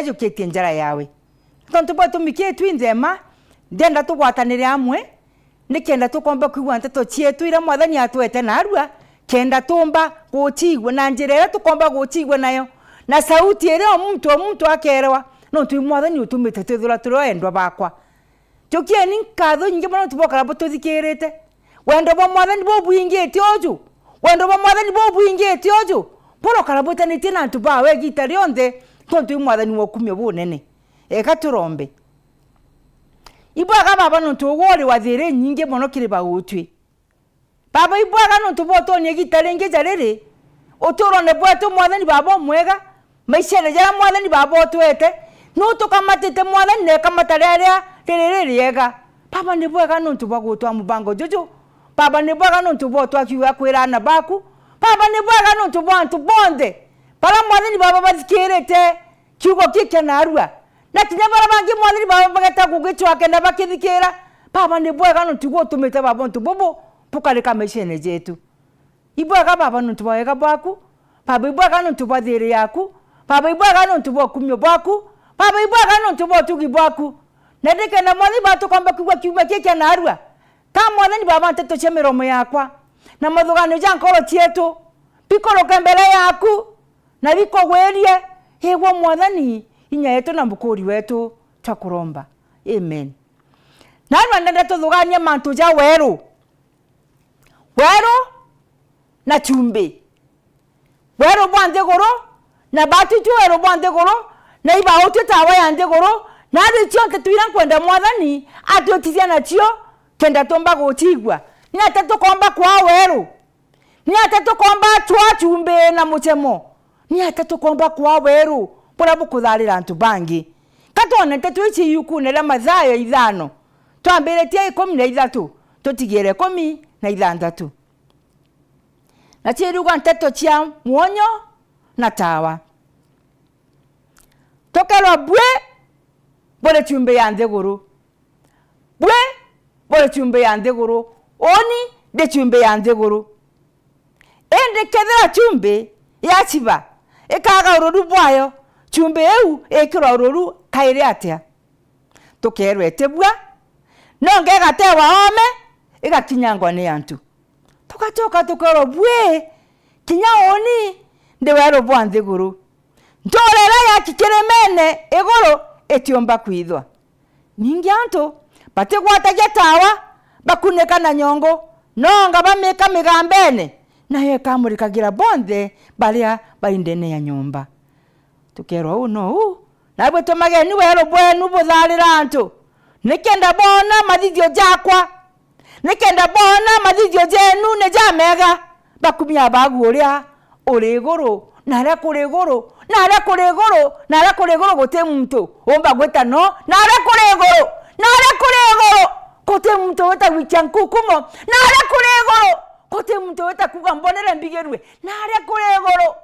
yuketie njara yawe tontu bwa tumikie twinzema ndenda tugwatanire amwe nikenda tukomba kwigwa nteto cietu ira mwathani atwete narua kenda tumba guchigwe na njira ira tukomba guchigwe nayo na sauti ira omuntu akerwa no tu mwathani utumite twithura turoendwa bakwa tukie ni nkatho nyingi mono tubokara bututhikirite wendo bwa mwathani bo buingite oju wendo bwa mwathani bo buingite oju poro karabutanite na ntu bawe gita rionthe tontu mwathani wokumye bunene eka turombe ibwaga baba nontu wori wathire nyingi mono kiri bagutwi baba ibwaga nontu botonie gita ringi jariri uturone bwetu mwathani baba mwega maichere jara mwathani baba otwete no tukamatite mwathani ne kamatareria riririega baba ni bwaga nontu bagutwa mubango juju baba ni bwaga nontu botwa kiwa kwirana baku baba ni bwaga nontu bantu bonde para mwathani baba bathikirite kiugo kike narua na kinya bara bangi mwathani baba bageta gugitwa kenda bakithikira baba ni bwaga nontu gotumite baba ntu bobo pukarika meshene jetu ibwaga baba nontu bwaga baku baba ibwaga nontu bathiri yaku baba ibwaga nontu bokumyo baku baba ibwaga nontu botugi baku na ndike na mwathani batu kwamba kigwa kiume kike narua kama mwathani baba nteto chemiromo yakwa na mathugano jankoro chietu pikoro kembele yaku na biko gwerie hewa mwathani inya yetu na mbukuri wetu twakuromba amen na ndenda tuthuganye mantu ja weru na chumbi weru bwande goro na batu tu weru bwande goro na iba otu tawa yande goro na richo ketwira kwenda mwathani atotithia na cio kenda tomba gotigwa ni atatu komba kwa weru ni atatu komba twa chumbi na muchemo ni atatu komba kwa weru pora bukutharira antu bangi katone tetwichi yukunera mathayo ithano twambiretie 13 tutigire 16 na chiruga nteto chia muonyo na tawa tokero bore chumbe ya ndeguru bore chumbe ya ndeguru oni de chumbe ya ndeguru ende kedera chumbe ya chiba ekaga uroru bwayo chumbe eu ekiro uroru kaire atia tokerwete bwa nonge gatewa ome igakinyangwa ni antu tukatoka tukoro bwe kinya oni de wero bwande guru ndorera ya kikiremene egoro etiomba kwithwa ningi antu bategwata getawa bakuneka na nyongo nonga bameka migambene na ye kamurikagira bonde balia baindene ya nyumba tukero uno nabwe tomage ni wero bwenu butharira antu nikenda bona mathithio jakwa nikenda bona mathithio jenu ne jamega bakumia bagu uria uri guru nara kuri guru gote muntu omba gweta no nara kuri guru kote muntu weta wichanku kumo nara kuri guru kote muntu weta kugambonera mbigerwe nara kuri guru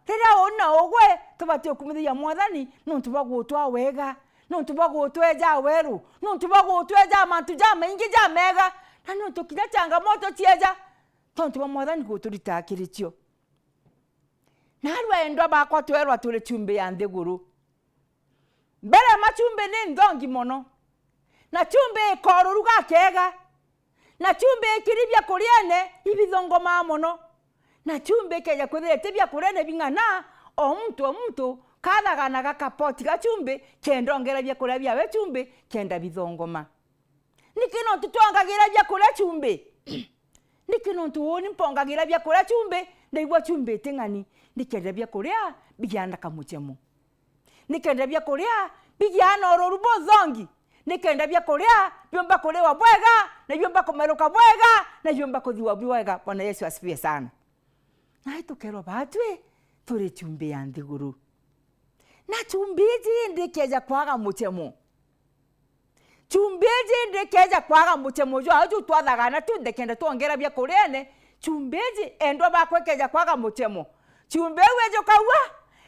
rira ona ogwe tubati okumithia mwathani nontu bagutwa wega nontu bagutweja weru nontu bagutweja mantu ja maingi ja mega na nontu kinya changamoto chieja tontu ba mwathani guturita kirichio narwa endwa bakwa twerwa tule chumbe ya ndeguru mbere machumbe ni ndongi mono na chumbe koruruga kega na chumbe kiribya kuriene ibithongoma mono na chumbe keja kuthete bya kurene bingana omuntu kathagana gakapoti ga chumbe kendongera bya kurabya we chumbe kenda bithongoma nikino tutwangagira bya kura chumbe nikino tuoni mpongagira bya kura chumbe ndaigwa chumbe tengani nikenda bya kuria bijana kamuchemo nikenda bya kuria bijana ororubo zongi nikenda bya kuria byomba kulewa bwega na byomba kumeruka bwega na byomba kuthiwa bwega. Bwana Yesu asifiwe sana. Na tukero batwe turi chumbe ya ndiguru na chumbeji ndikeja kwaga muchemo chumbeji ndikeja kwaga muchemo jo aju twathagana tu ndekenda tuongera bya kurene chumbeji endo bakwekeja kwaga muchemo chumbewe jo kawa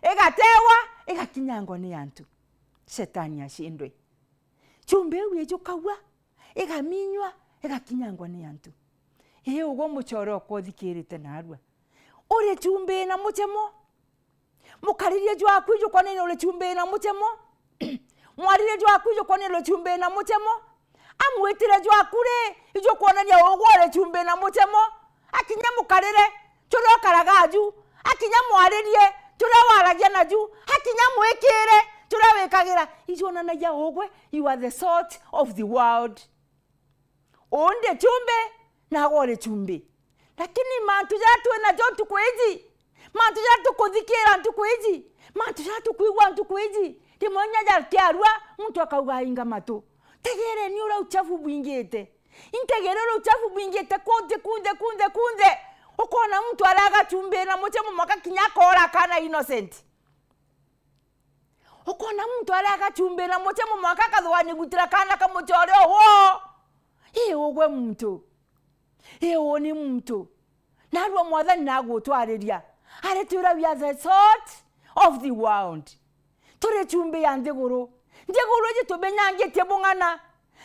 egatewa egakinyangwa ni antu shetani ashindwe chumbewe jo kawa egaminywa egakinyangwa ni antu ugo muchoro ko thikirite narua ore chumbe na muchemo mukaririe jwa kwijo kwa nini ole chumbe na mutemo mwaririe jwa kwijo kwa nini ole chumbe na mutemo amwitire jwa kure ijo kuonania ogwore chumbe na mutemo akinya mukarire turo karagaju akinya mwaririe turo waragia naju akinya mwikire turo wekagira ijo nanagia ogwe you are the salt of the world onde chumbe na gore chumbe lakini mantu jatu na jontu kweji mantu jatu kuthikira ntu kweji mantu jatu kuigwa ntu kweji timonya jarkiarwa mtu akauga inga matu tegere ni ura uchafu bwingete integere ura uchafu bwingete kunde ukona mtu alaga chumbe na mutemo mwaka kinyakora kana innocent ukona mtu alaga chumbe na mutemo mwaka kathwani gutira kana kamuchore ho ogwe mtu ni mtu narwo mwathani nagutwariria are tura we are the salt of the world tore chumbe ya ndiguru jitubenyangitie bung'ana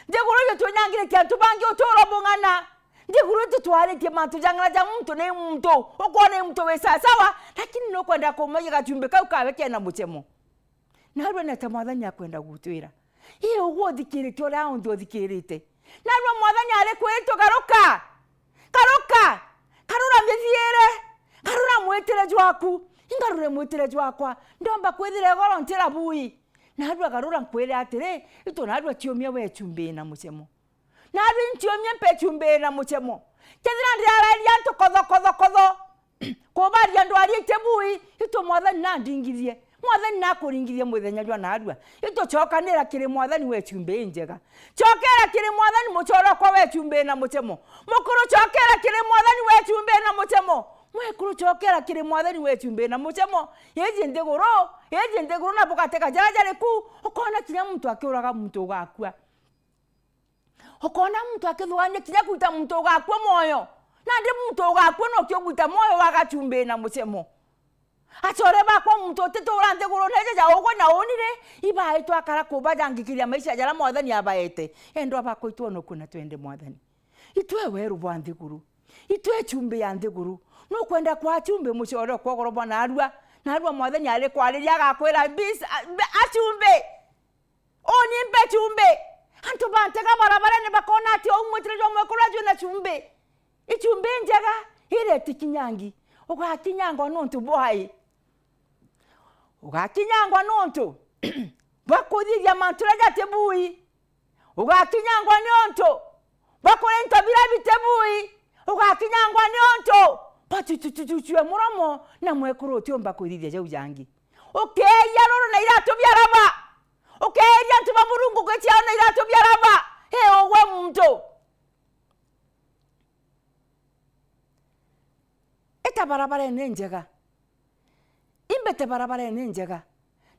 ndiguru jitubenyangitie antu bangi utoro bung'ana ndiguru tutwaritie mantu jang'ana ja muntu ni muntu ukone muntu we sawa lakini no kwenda kumayiga chumbe kau kawe kena muchemo narwo neta mwathani akwenda gutwira ogwo thikirite ora undu thikirite narwo mwathani are kwito garuka karura mithiere karura mwitire jwaku ingarure mwitire jwakwa ndomba kwithire goro ntira bui narwo garura nkwire atire ito narwo tiomia we chumbe na muchemo narwo ntiomia mpe chumbe na muchemo kethira ndiararia ntu kodho kobaria ndwari tebui ito mwathani na ndingithie mwathani na kuringithie muthenya jwa narwa ito chokanira kiri mwathani we chumbe njega chokera kiri mwathani muchoro kwa we chumbe na muchemo mukuru chokera kiri mwathani we chumbe na muchemo mwekuru chokera kiri mwathani we chumbe na muchemo yeje ndigoro na bukateka jarajare ku ukona kinya mtu akiuraga mtu gakua ukona mtu akithwanya kinya kuita mtu gakua moyo na ndi mtu gakua no kyoguita moyo waga chumbe na muchemo achore bakwa mtu titura ndigoro neje ja ogwe na onire iba itu akara kuba jangikiria maisha jara mwathani abaete endo abako itu no kuna twende mwathani itwe weru bwa ndigoro itwe chumbe ya ndigoro no kwenda kwa chumbe muchoro kwa goroba narwa mwathani ale kwariria gakwira bis achumbe oni mpe chumbe antu bantega barabara ne bakona ati umwitire jo mwekura jo na chumbe ichumbe njega ire tikinyangi ugakinyangwa nontu bohai ugakinyangwa nontu bakuthiria mantura jatebui ugakinyangwa nontu bakurenta birabitebui ugakinyangwa nontu patututuchwe muromo na mwekuru tiomba kuthithia jau jangi ukeya roro na iratu byaraba ukeya ntu bamurungu gwetia na iratu byaraba ogwe mtu eta barabara nenjega imbete barabara nenjega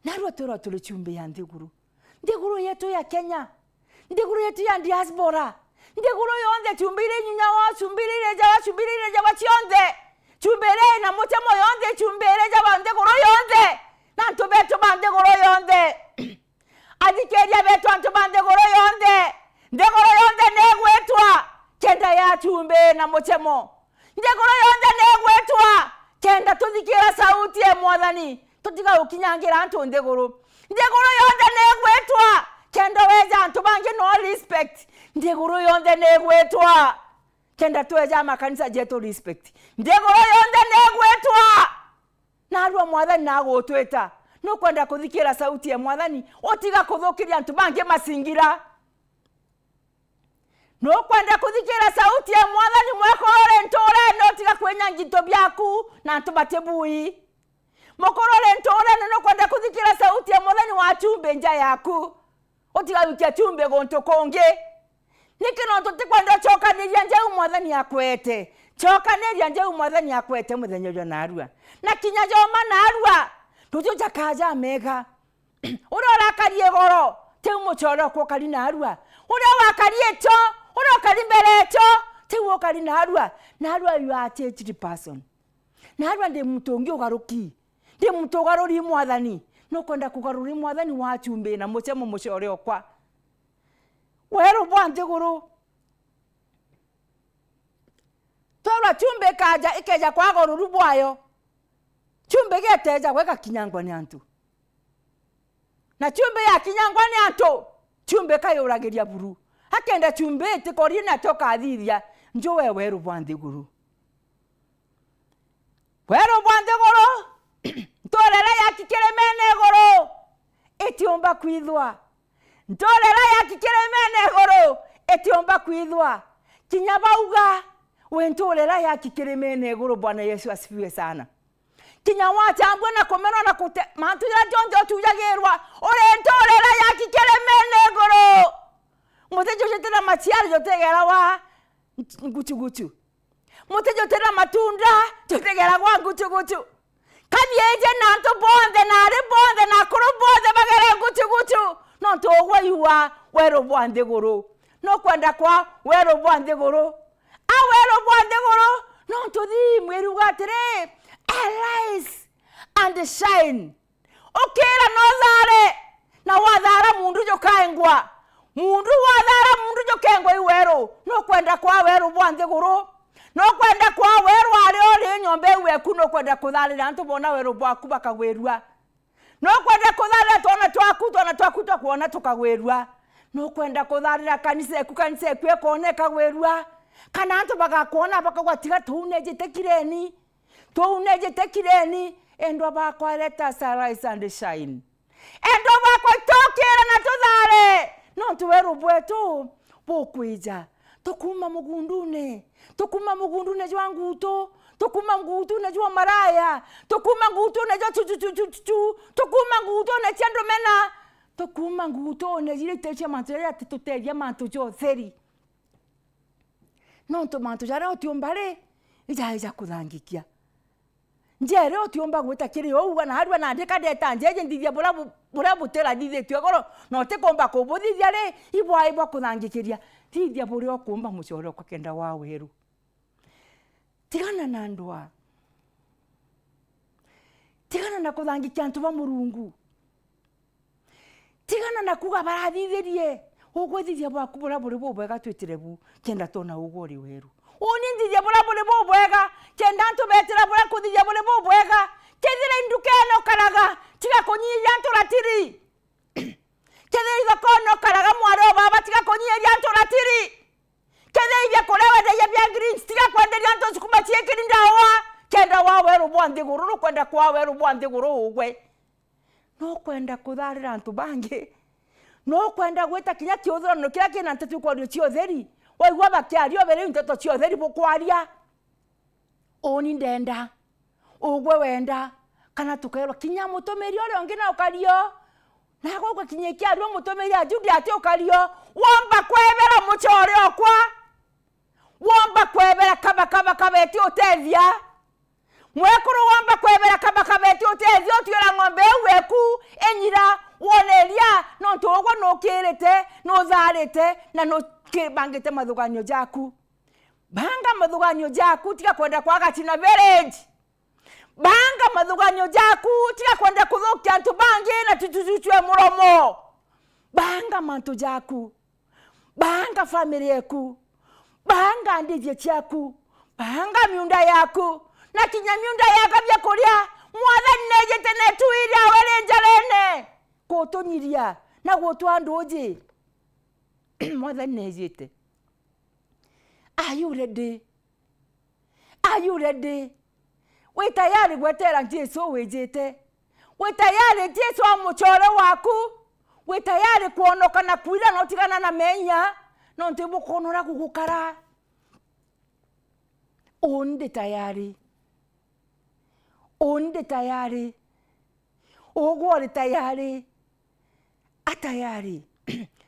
narwo turo tuli chumbe ya ndiguru yetu ya Kenya ndiguru yetu ya diaspora ndiguru yonde chumbire nyinya wa chumbire jawa chionde chumbere na mutemo yonde chumbere jawa ndiguru yonde na ntubetu ndiguru yonde adikeria betu ndiguru yonde negwetwa kenda ya chumbe na mutemo ndiguru yonde negwetwa kenda tuthikira sauti ya mwathani tutiga ukinyangira antu ndiguru yonde negwetwa kenda weja antu bangi no respect ndiguru yonde negwetwa kenda tweja makanisa jeto respect ndiguru yonde negwetwa narwa mwathani nagutweta no kwenda kuthikira sauti ya mwathani otiga kuthukiria antu bangi masingira no kwenda kuthikira sauti ya mwathani mwekorore ntore no tiga kwenya ngito byaku na antu batebui mokorore ntore no kwenda kuthikira sauti ya mwathani wa chumbe nja yaku otiga wikia chumbe gonto konge nikino tutikwenda chokaniria nja mwathani akwete chokaniria nja mwathani akwete muthenya jo narua na kinya jo manarua tujuja kaja mega urora karie goro te muchoro ko kali narua ura wakarie to ura kali mbere to te wo kali narua you are church person narua ndi mutongi ugaruki ndi mutogaruri mwathani no kwenda kugaruri mwathani wa chumbe na muchemo muchore okwa weru bwa ndiguru tora chumbe kaja ikeja kwa goruru bwayo chumbe geteja weka kinyangwa ni antu na chumbe ya kinyangwa ni antu chumbe kayuragiria buru hakenda chumbe tikori na toka athiria njo wewe rubwande guru wero bwande goro ntorera ya kikiremene goro etiomba kwithwa ntorera ya kikiremene goro etiomba kwithwa kinyabauga wentorera ya kikiremene goro. Bwana Yesu asifiwe sana. Kinya watambwe na komeno na kute mantu ya jonjo tujagerwa ore ntorera ya kikiremene goro mutejo jetera matiari jotegera wa nguchuguchu mutejo tera matunda jotegera wa nguchuguchu kabyeje nanto bonde na re bonde na kuru bonde bagera nguchuguchu no to wayuwa wero bwande goro no kwenda kwa wero bwande goro awero bwande goro no to di mweru gatere arise and shine okera no zare na wadhara mundu jokaengwa mundu wadhara mundu jokengwa iwero no kwenda kwa wero bwande goro no kwenda kwa wero ale ole nyombe weku no kwenda kuthalira antu bona wero bwaku bakagwerua no kwenda kuthalira tona twaku kuona tukagwerua no kwenda kuthalira kanisa eku ekoneka gwerua kana antu bagakuona bakagwatiga tuunejete kireni endwa bakwa leta arise and shine endwa bakwa tokera na tuthare no tuweru bwetu bukwija tukuma mugundune jwa nguto tukuma ngutune jwa maraya tukuma ngutune jwa tukuma ngutune chendo mena tukuma ngutune jire techa manteria tuteria mantu jo theri no to mantu jara otiombare ija kuthangikia njere otiomba gwita kiri ouga na harwa na ndeka deta njeje ndithia bura butera ndithitwe goro no tikomba kubuthithia ri ibwa kuthangikiria thithia buri okumba mucoro kwa kenda wa weru tigana na ndwa tigana na kuthangikia antu ba Murungu tigana na kuga barathithirie ugwithithia bwaku bura buri bubwega twitirebu kenda tona ugori weru oni ndithia bura buri bubwega kenda antu betira bura kuthithia buri bubwega kethira indukeno karaga tiga kunyiria antu ratiri kethira kono karaga mwaro baba tiga kunyiria antu ratiri kethira kurewa de bya green tiga kwenderia antu sukuma chiekiri ndawa kenda wa weru bwande guru kwenda kwa weru bwande guru ugwe no kwenda kutharira antu bangi no kwenda gwita kinya kiothoro no kira kina ntetu kwa rio theri waigwa bakiario bere nteto cio theri bukwaria oni ndenda ugwe wenda kana tukairwa kinya mutomeri ore ongi na ukario na gwa kinyekia ario mutomeri ajudi ati ukario wamba kwebera muchore okwa wamba kwebera kaba eti utethia mwekuru wamba kwebera kaba eti utethia otwira ng'ombe weku enyira woneria no togwa no kirete no zarete na no kibangite mathuganio jaku banga mathuganio jaku tiga kwenda kwa Gatina village banga mathuganio jaku tiga kwenda kuthukia antu bangi na tutuchwe muromo banga mantu jaku banga family yaku banga ndithie ciaku banga miunda yaku na kinya miunda yakabya kuria mwathani nejete netuiria wele njarene kutunyiria na gutwa nduji mwathani nejete. Are you ready? We tayari gwetera Jesu wejete. We tayari Jesu amuchore waku. We tayari kuonoka na kwira no tigana na menya no ntibukonora kugukara. Onde tayari. Ogwore tayari. Atayari.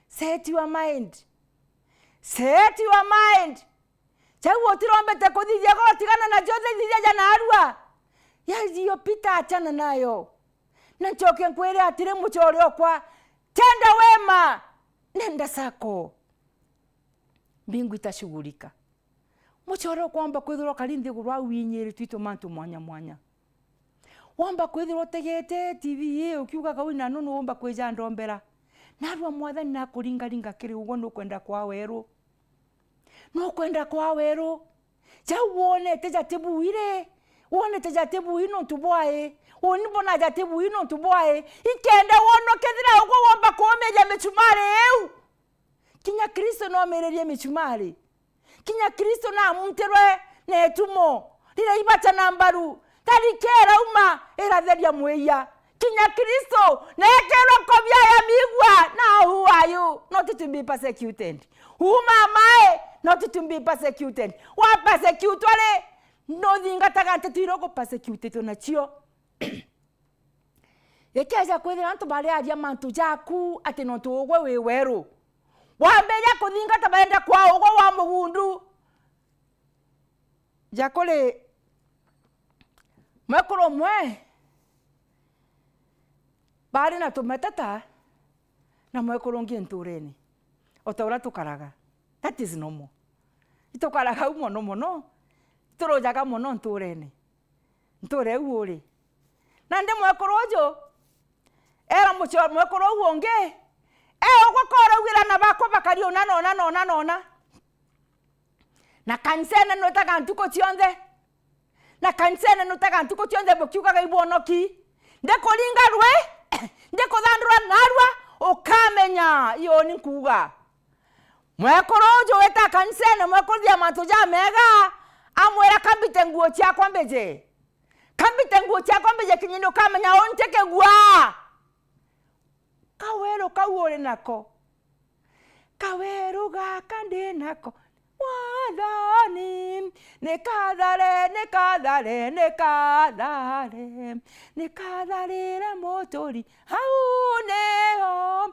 Set your mind. Chawo tirombete kuthithia goro tigana na jothe thithia jana arua. Yazio pita achana nayo. Na nchoke nkwere atire muchore okwa. Tenda wema. Nenda sako. Mbingu itashughulika. Muchore kwamba kwithiro kalindi gurwa winyiri twito mantu mwanya. Wamba kwithiro tegete TV ukiuga kawina nono wamba kweja ndombera. Narwa mwathani na kuringa kiri ugo no kwenda kwa weru. Cha wone teja tebuire wone tejatebu ino tuboae oni bona jatebu ino tuboae ikende wono kedira ugo womba komeja mechumare eu kinya Kristo no mererie mechumare kinya Kristo na munterwe ne tumo dira ibata nambaru tarikera uma eratheria mweya kinya Kristo na ekero kobia ya migwa na who are you not to be persecuted who am I not to be persecuted wa persecutore no dinga tagate tuiroko persecuted na chio yekeja kwethira antu bale aria mantu jaku ati no tugwe we weru wambeja kuthinga tabaenda kwa ugo wa mugundu jakole mwekoro mwe bari na tumetata na mwekoro ngi ntureni otaura tukaraga that is normal itukaraga umono mono turojaga mono ntureni nture uuri na ndi mwekoro jo era mucho mwekoro uonge ogwakora wira na bako bakari ona na kansene no taga ntuko tionde na kansene no taga ntuko tionde bokiuka ga ibonoki ndeko linga rwe ndeko thandura narwa okamenya iyo ni kuga mwekorojo weta kansene mwekoria matoja mega amwera kambite nguo cia kwambeje kinyindo kamenya onteke gwa kawero kawore nako kawero ga kande nako wadani nekadare la motori hauneo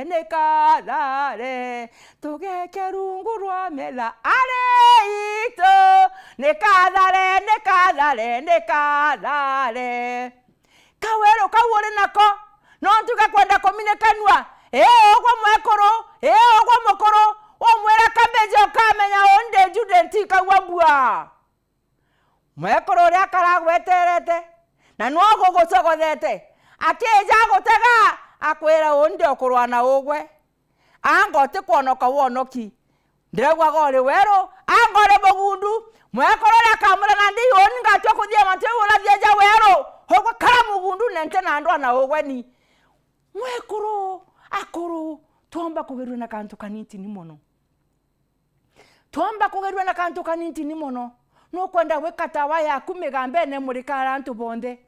nekadare togekerungu rwa mela areito nekadare kawero kawore nako nontuka kwenda kominekanwa ogwo mwekoro ogwo mokoro omwera kambeje okamenya onde jude ntika wabua mwekoro ria karagweterete na nogo gocogothete akeja gotega akwera onde okorwana ogwe angote kwonoka wonoki ndiregwa gore wero angore bogundu mwekoro ria kamura ngandi yoni ngatyo kuthia mate ura thieja wero hogwa karamu gundu nente na ndo na ogwe ni mwekoro akoro tomba kugerwa na kantu kaniti ni mono no kwenda wekatawa ya kumegambe ne murikara antu bonde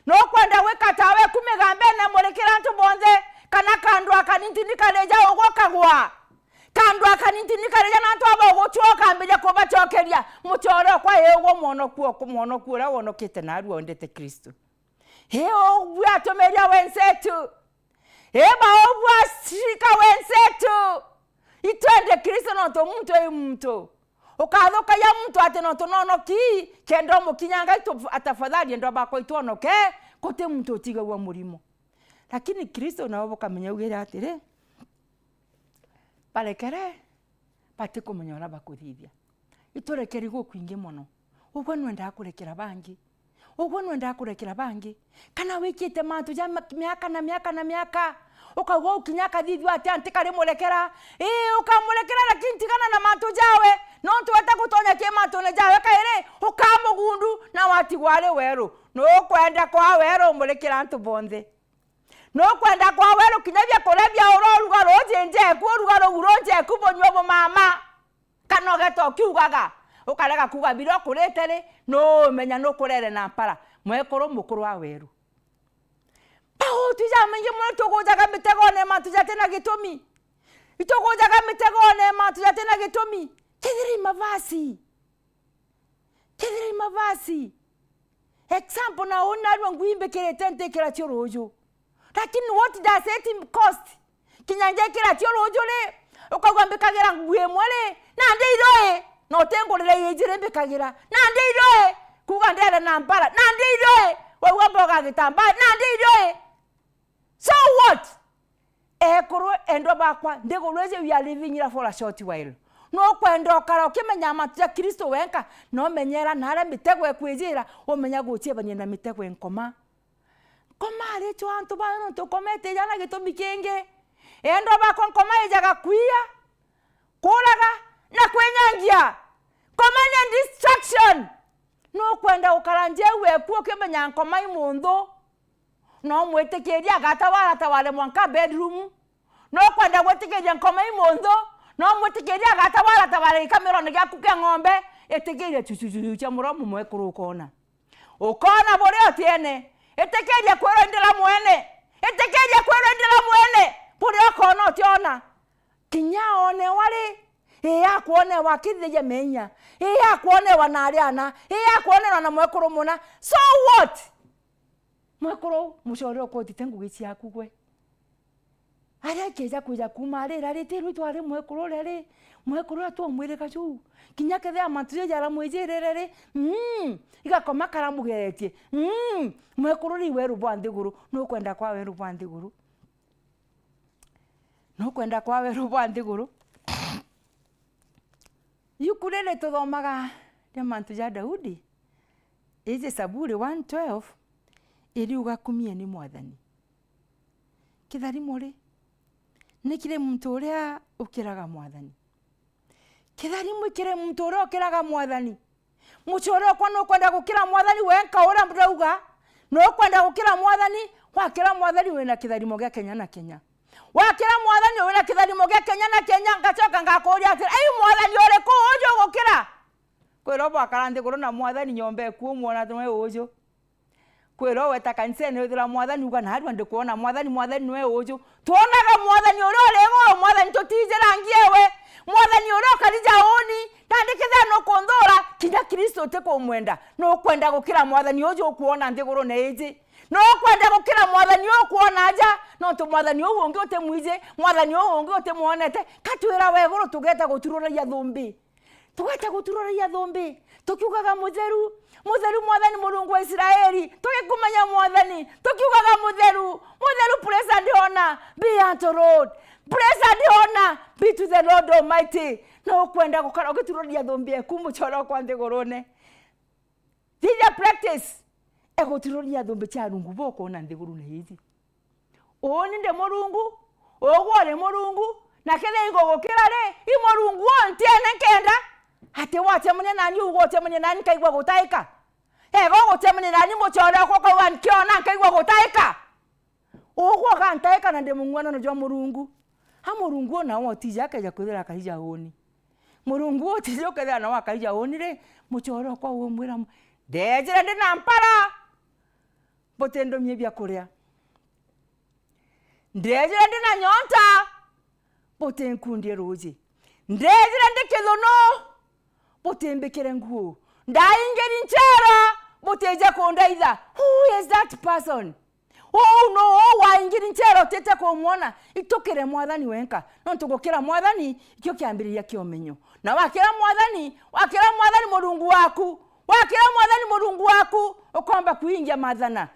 no kwenda wekatawa kumegambe ne murikira antu bonde kana kandwa kaniti nikareja ogwo kagwa kandwa kaniti nikareja na antu abo gochoka mbeja ko bachokeria muchoro kwa yego mono kuo wono kete na ruo ndete Kristo heo bwa tomeria wensetu eba obwa shika wensetu itende Kristo no to muntu ukathoka ya muntu ate no to nono ki kendo mukinyanga ito atafadhali ndo bako itono ke kote muntu tiga wa murimo lakini Kristo na obo kamenya ugira atire balekere pate kumenya bakuthithia itorekeri go kwinge mono ubwo nwenda kurekera bangi kana wikite mantu ja miaka na miaka ukagwa ukinyaka thithi ati antikare murekera ukamurekera lakini tigana na mantu jawe no tuweta kutonya ke mantu ne jawe kaire ukamugundu na wati wale wero no kwenda kwa wero murekera antu bonde no kwenda kwa wero kinyabya korebya ororuga rojenje ku ruga uronje kubonywa bo mama kanoge to kiugaga ukarega kuga biro kuretere no menya no kurere na mpara mwekoro mukuru wa weru pao tujamenye mweto gojaga mitegone matuja tena gitomi itogojaga mitegone matuja tena gitomi kidiri mavasi example na ona rwangu imbe kere tente kira chorojo lakini what does it cost kinyanje kira chorojo le ukagwambe kagera ngwe mwele na ndeiroe no tengorere yejire mbekagira na ndeiroe kuga ndere na mpara na ndeiroe wewe mboga gitamba na ndeiroe so what ekoro endo bakwa ndegoreze we are living here for a short while no kwendo kara ukimenya matu ya Kristo wenka no menyera nare mitego ekwejira omenya guchie banyenda mitego enkoma komare cho antu bano to komete jana gitomi kenge endo bakwa nkoma ejaga kuia kuraga na kwenyangia Komani and distraction. No kwenda ukaranje weku okimenya nkoma imundo. No mwetekeria gatawale mwanka bedroom. No kwenda gwetekeria nkoma imundo. No mwetekeria gatawale kamera ne gakuke ng'ombe. Etekeria chuchuchu cha muromo mwekuru ukona. Ukona bore otiene. Etekeria kwero ndela mwene. Etekeria kwero ndela mwene. Bore okona otiona. Kinya one wale. Eya kuone wakithije menya. Eya kuone wanariana. Eya kuone na mwekuru muna. So what? Mwekuru mushoro ko titengu gichi yakugwe. Ara keja kuja kumarira ritiru tware mwekuru rere. Mwekuru atu mwire kachu. Kinya kethe amatuye jara mwejerere. Igakoma karamugeretie. Mwekuru ri weru bwandiguru. No kwenda kwa weru bwandiguru. No kwenda kwa weru bwandiguru. Yukurele tuthomaga mantu ya Daudi. Eze Saburi 1:12 iriuga kumie ni mwathani. Kitharimo ri nikire muntu uria ukiraga mwathani. Kitharimo ikire muntu uria ukiraga mwathani. Muchoro kwa no kwenda gukira mwathani wenka uria mrauga. No kwenda gukira mwathani wakira mwathani wena kitharimo gya Kenya na Kenya. Wakira mwathani wena kitharimo gya Kenya na Kenya ngacoka ngakuria atira ai mwathani ore ko ojo gukira. Kwero bakarande korona mwathani nyombe kuumwona twe ojo. Kwero weta kanisa ne thira mwathani uga na hadu ndikuona mwathani nwe ojo. Tuonaga mwathani ore ore mwathani totijera ngiewe. Mwathani ore kalija oni tandikitha no kondora kinya Kristo teko mwenda. No kwenda gukira mwathani ojo kuona ndiguru na eje. No kwenda gukira mwathani okuona aja no to mwathani owo ngi ote mwije mwathani owo ngi ote muonete katwira weguru tugeta guturura ya thumbi tukiugaga mutheru mwathani Mulungu wa Israeli tugikumanya mwathani tukiugaga mutheru praise and honor be unto Lord, praise and honor be to the Lord Almighty. No kwenda gukara guturura ya thumbi kumuchora kwa ndigurune thija practice egotiroria thumbi cha rungu boko na ndiguru ne hizi oni nde Mulungu ogwore Mulungu na kele igogokira re I Mulungu ontie na kenda ate wache mune nani ugote mune nani kaigwa gutaika gogote mune nani mochora ko ko wan kiona kaigwa gutaika ogwo gantaika na nde mungwana no jo Mulungu ha Mulungu na wotija kaja kuthira kaija oni Mulungu otija kaja na wakaija oni re mochora ko wo mwira dejere ndi nampara botendo miebya kuria ndejere ndi na nyonta botenkundie roje ndejere ndi kilono botembekere nguo ndaingeri nchera boteja kondaitha. Who is that person? Oh no, waingeri nchera tete ko muona itokere mwathani wenka no tugokira mwathani ikyo kiambiriria kiomenyo na wakira mwathani Mulungu waku wakira mwathani Mulungu waku ukomba kuingia mathana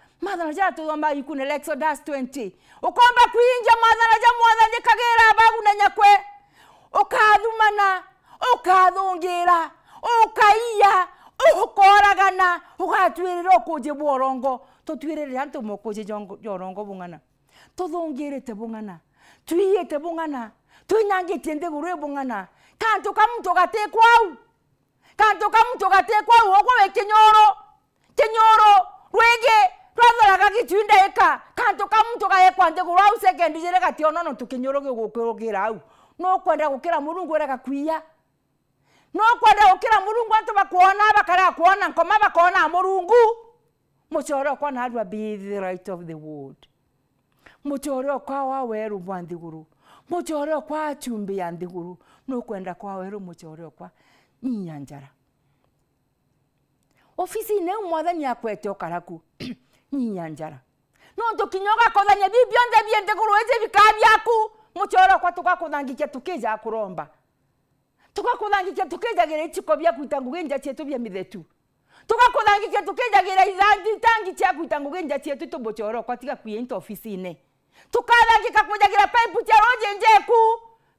ja tuthoma ikune Exodus 20 ukomba kuingia mathana ja mwathani kagera bagu na nyakwe ukathumana ukathungira ukaiya ukoragana ugatwirira kuje borongo tutwirire antu mokuje jorongo bungana tuthungirite bungana twiyete bungana twinyangitie ndiguru bungana kantu kamuntu gatekwau ogwo we kinyoro rwege rwatharaga gitunda eka kantu kamuntu gaekwa ndiguru au second jere gationo no tukinyoro gigukirugira au no kwenda gukira Mulungu rega kwiya no kwenda gukira Mulungu antu bakuona bakara kuona nkoma bakona Mulungu muchoro kwa na be the right of the word muchoro kwa wa weru bwandiguru muchoro kwa chumbi ya ndiguru no kwenda kwa weru muchoro kwa nyanjara ofisi ne mwathani akwete okaraku nyanjara no tukinyoga kothanya bibionde biende kurueje bikabyaku muchoro kwa tukakuthangikia tukija kuromba tukakuthangikia tukija gere chiko bya kuitangugenja chetu bya mithetu tukakuthangikia tukija gere ithandi tangi cha kuitangugenja chetu tubochoro kwa tika kuinta ofisi ne tukathangika kujagira pipe cha roje njeku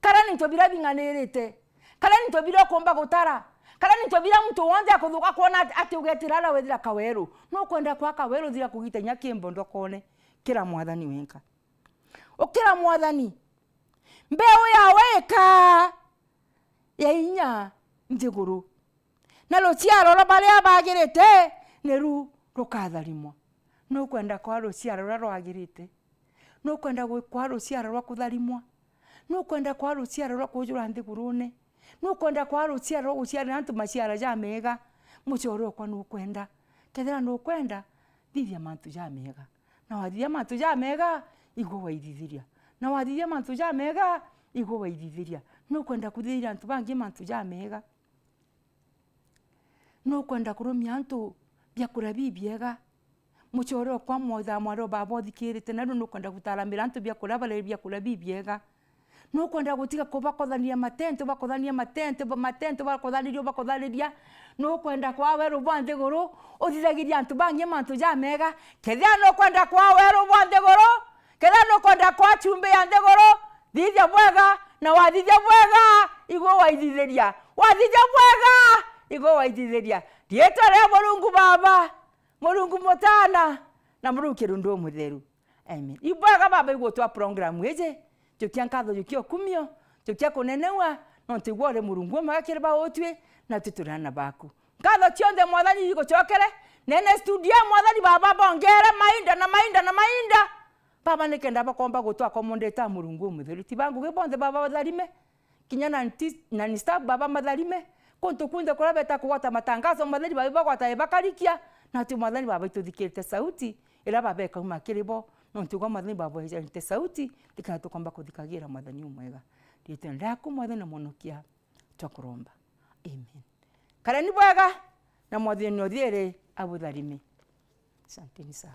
karani ntobira binganirite karani ntobira komba gutara karani ntobira mtu wonje akuthuka kuona ati ugetirara wethira kaweru no kwenda kwa kaweru thira kugitenya kimbondo kone kira mwathani wenka ukira mwathani mbeu ya weka ya inya njiguru na ruciaro rwa baria bagirite niru rukatharimwa. Nukwenda kwa ruciaro rwa rwagirite, nukwenda kwa ruciaro rwa kutharimwa, nukwenda kwa ruciaro rwa kujura nthigurune, nukwenda kwa ruciaro rwa guciarira antu maciara ja mega. Mucore okwa nukwenda, kethira nukwenda thithia mantu ja mega, na wathithia mantu ja mega igwo waithithiria, na wathithia mantu ja mega igwo waithithiria. Nukwenda kuthithia antu bangi mantu ja mega, nukwenda kurumia antu biakura bibiega. Mucore okwa mwotha mwaro baba uthikirite na nukwenda gutaramira antu biakura bale biakura bibiega. Nukwenda gutiga kubakothania matento bakothanirio. Nukwenda kwa weru bwa nthiguru uthithagiria antu bangi mantu ja mega. Kethia nukwenda kwa weru bwa nthiguru, kethia nukwenda kwa chumbi ya nthiguru, thithia bwega, na wathithia bwega igwo waithithiria, wathithia bwega igwo waithithiria. Rietwa ria Mulungu Baba, Mulungu Mutana na Mulungu Kirundu Mutheru. Amen. Ibwega baba igwo twa program eje tukia nkatho yukio kumio tukia kunenewa no tigwore Mulungu magakire ba otwe na tuturana baku. Nkatho cionde mwathani igucokere nene studio mwathani baba bongere mainda baba nikenda bakomba gutwa komondeta Mulungu Mutheru tibangu gibonde baba batharime kinya na ni staff baba matharime kuntu kunde kurabeta kugota matangazo mwathani baba bagota bakarikia na tu mwathani baba ituthikirite sauti ila baba ekauma kiribo no ntigwa mwathani baba ite sauti tikana tukomba kuthikagira mwathani umwega rito ndaku mwathani munukia twakuromba. Amen. Karani bwega na mwathani othiere abutharime. Asanteni sana.